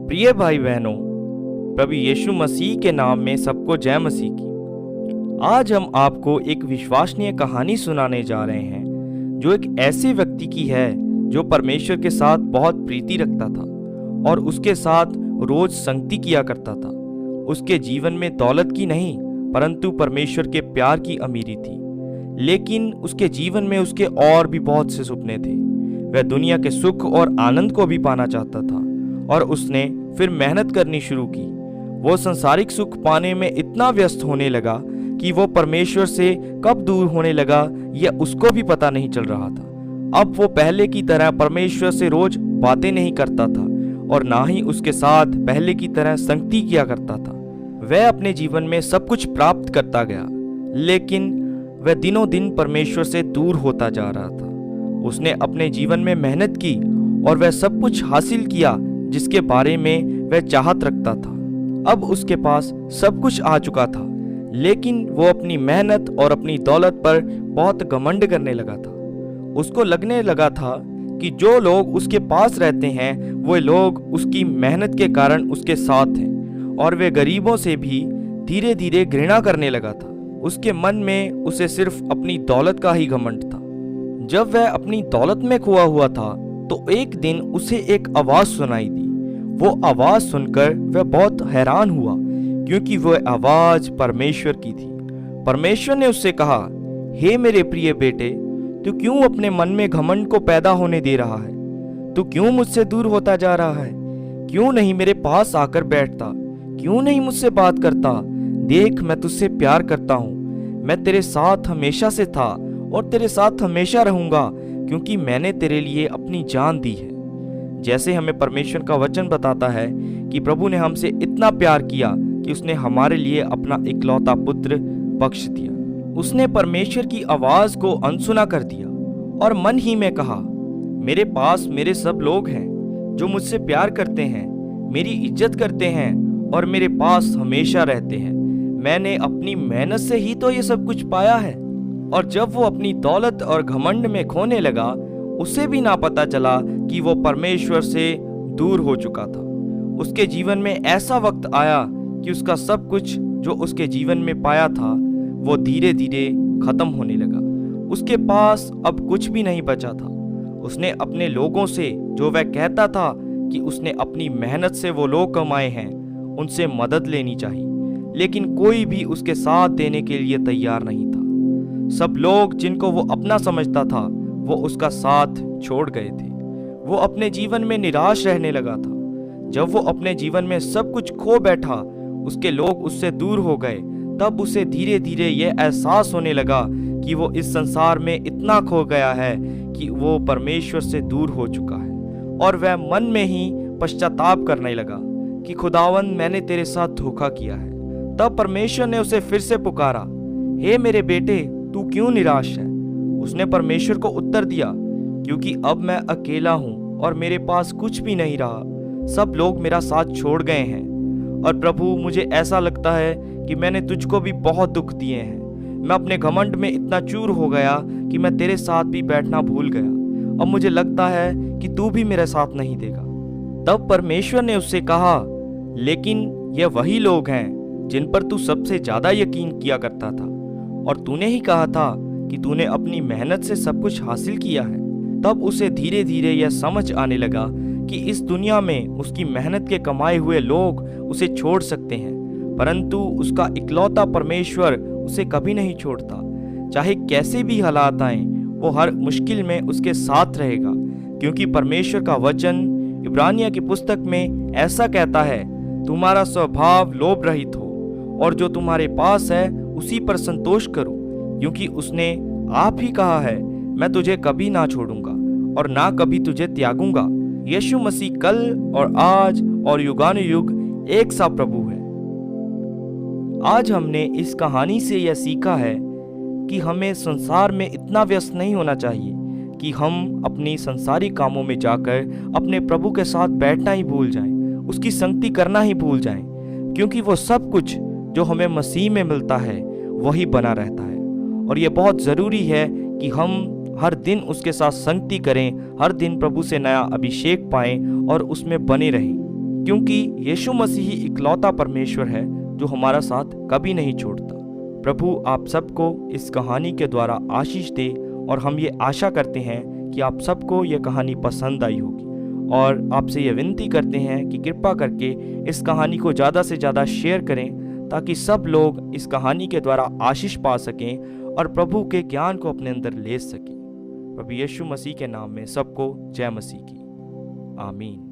प्रिय भाई बहनों, प्रभु यीशु मसीह के नाम में सबको जय मसीह की। आज हम आपको एक विश्वसनीय कहानी सुनाने जा रहे हैं जो एक ऐसे व्यक्ति की है जो परमेश्वर के साथ बहुत प्रीति रखता था और उसके साथ रोज संगति किया करता था। उसके जीवन में दौलत की नहीं परंतु परमेश्वर के प्यार की अमीरी थी, लेकिन उसके जीवन में उसके और भी बहुत से सपने थे। वह दुनिया के सुख और आनंद को भी पाना चाहता था और उसने फिर मेहनत करनी शुरू की। वो सांसारिक सुख पाने में इतना व्यस्त होने लगा कि वो परमेश्वर से कब दूर होने लगा यह उसको भी पता नहीं चल रहा था। अब वो पहले की तरह परमेश्वर से रोज बातें नहीं करता था और ना ही उसके साथ पहले की तरह संगति किया करता था। वह अपने जीवन में सब कुछ प्राप्त करता गया, लेकिन वह दिनों दिन परमेश्वर से दूर होता जा रहा था। उसने अपने जीवन में मेहनत की और वह सब कुछ हासिल किया जिसके बारे में वह चाहत रखता था। अब उसके पास सब कुछ आ चुका था, लेकिन वो अपनी मेहनत और अपनी दौलत पर बहुत घमंड करने लगा था। उसको लगने लगा था कि जो लोग उसके पास रहते हैं वो लोग उसकी मेहनत के कारण उसके साथ हैं, और वे गरीबों से भी धीरे धीरे घृणा करने लगा था। उसके मन में उसे सिर्फ अपनी दौलत का ही घमंड था। जब वह अपनी दौलत में खोया हुआ था तो एक दिन उसे एक आवाज सुनाई दी। वो आवाज सुनकर वह बहुत हैरान हुआ, क्योंकि वह आवाज परमेश्वर की थी। परमेश्वर ने उससे कहा, हे मेरे प्रिय बेटे, तू क्यों अपने मन में घमंड को पैदा होने दे रहा है? तू क्यों मुझसे दूर होता जा रहा है? क्यों नहीं मेरे पास आकर बैठता? क्यों नहीं मुझसे बात करता? देख, मैं तुझसे प्यार करता हूँ। मैं तेरे साथ हमेशा से था और तेरे साथ हमेशा रहूंगा, क्योंकि मैंने तेरे लिए अपनी जान दी है। जैसे हमें परमेश्वर का वचन बताता है कि प्रभु ने हमसे इतना प्यार किया कि उसने हमारे लिए अपना इकलौता पुत्र बख्श दिया। उसने परमेश्वर की आवाज को अनसुना कर दिया और मन ही में कहा, मेरे पास मेरे सब लोग हैं जो मुझसे प्यार करते हैं, मेरी इज्जत करते हैं और मेरे पास हमेशा रहते हैं। मैंने अपनी मेहनत से ही तो ये सब कुछ पाया है। और जब वो अपनी दौलत और घमंड में खोने लगा, उसे भी ना पता चला कि वो परमेश्वर से दूर हो चुका था। उसके जीवन में ऐसा वक्त आया कि उसका सब कुछ जो उसके जीवन में पाया था वो धीरे धीरे खत्म होने लगा। उसके पास अब कुछ भी नहीं बचा था। उसने अपने लोगों से, जो वह कहता था कि उसने अपनी मेहनत से वो लोग कमाए हैं, उनसे मदद लेनी चाहिए, लेकिन कोई भी उसके साथ देने के लिए तैयार नहीं था। सब लोग जिनको वो अपना समझता था वो उसका साथ छोड़ गए थे। वो अपने जीवन में निराश रहने लगा था। जब वो अपने जीवन में सब कुछ खो बैठा, उसके लोग उससे दूर हो गए, तब उसे धीरे धीरे ये एहसास होने लगा कि वो इस संसार में इतना खो गया है कि वो परमेश्वर से दूर हो चुका है। और वह मन में ही पश्चाताप करने लगा कि खुदावन, मैंने तेरे साथ धोखा किया है। तब परमेश्वर ने उसे फिर से पुकारा, हे मेरे बेटे, तू क्यों निराश है? उसने परमेश्वर को उत्तर दिया, क्योंकि अब मैं अकेला हूँ और मेरे पास कुछ भी नहीं रहा। सब लोग मेरा साथ छोड़ गए हैं और प्रभु, मुझे ऐसा लगता है कि मैंने तुझको भी बहुत दुख दिए हैं। मैं अपने घमंड में इतना चूर हो गया कि मैं तेरे साथ भी बैठना भूल गया। अब मुझे लगता है कि तू भी मेरे साथ नहीं देगा। तब परमेश्वर ने उससे कहा, लेकिन ये वही लोग हैं जिन पर तू सबसे ज्यादा यकीन किया करता था, और तूने ही कहा था कि तूने अपनी मेहनत से सब कुछ हासिल किया है। तब उसे धीरे धीरे यह समझ आने लगा कि इस दुनिया में उसकी मेहनत के कमाए हुए लोग उसे छोड़ सकते हैं, परंतु उसका इकलौता परमेश्वर उसे कभी नहीं छोड़ता। चाहे कैसे भी हालात आए, वो हर मुश्किल में उसके साथ रहेगा, क्योंकि परमेश्वर का वचन इब्रानियों की पुस्तक में ऐसा कहता है, तुम्हारा स्वभाव लोभ रहित हो और जो तुम्हारे पास है उसी पर संतोष करो, क्योंकि उसने आप ही कहा है, मैं तुझे कभी ना छोड़ूंगा और ना कभी तुझे त्यागूंगा। यीशु मसीह कल और आज और युगानुयुग एक सा प्रभु है। आज हमने इस कहानी से यह सीखा है कि हमें संसार में इतना व्यस्त नहीं होना चाहिए कि हम अपनी संसारी कामों में जाकर अपने प्रभु के साथ बैठना ही भूल जाएं, उसकी संगति करना ही भूल जाएं, क्योंकि वो सब कुछ जो हमें मसीह में मिलता है वही बना रहता है। और ये बहुत ज़रूरी है कि हम हर दिन उसके साथ संगति करें, हर दिन प्रभु से नया अभिषेक पाएं और उसमें बने रहें, क्योंकि यीशु मसीह ही इकलौता परमेश्वर है जो हमारा साथ कभी नहीं छोड़ता। प्रभु आप सबको इस कहानी के द्वारा आशीष दे और हम ये आशा करते हैं कि आप सबको ये कहानी पसंद आई होगी, और आपसे ये विनती करते हैं कि कृपा करके इस कहानी को ज़्यादा से ज़्यादा शेयर करें ताकि सब लोग इस कहानी के द्वारा आशीष पा सकें और प्रभु के ज्ञान को अपने अंदर ले सकें। प्रभु यीशु मसीह के नाम में सबको जय मसीह की। आमीन।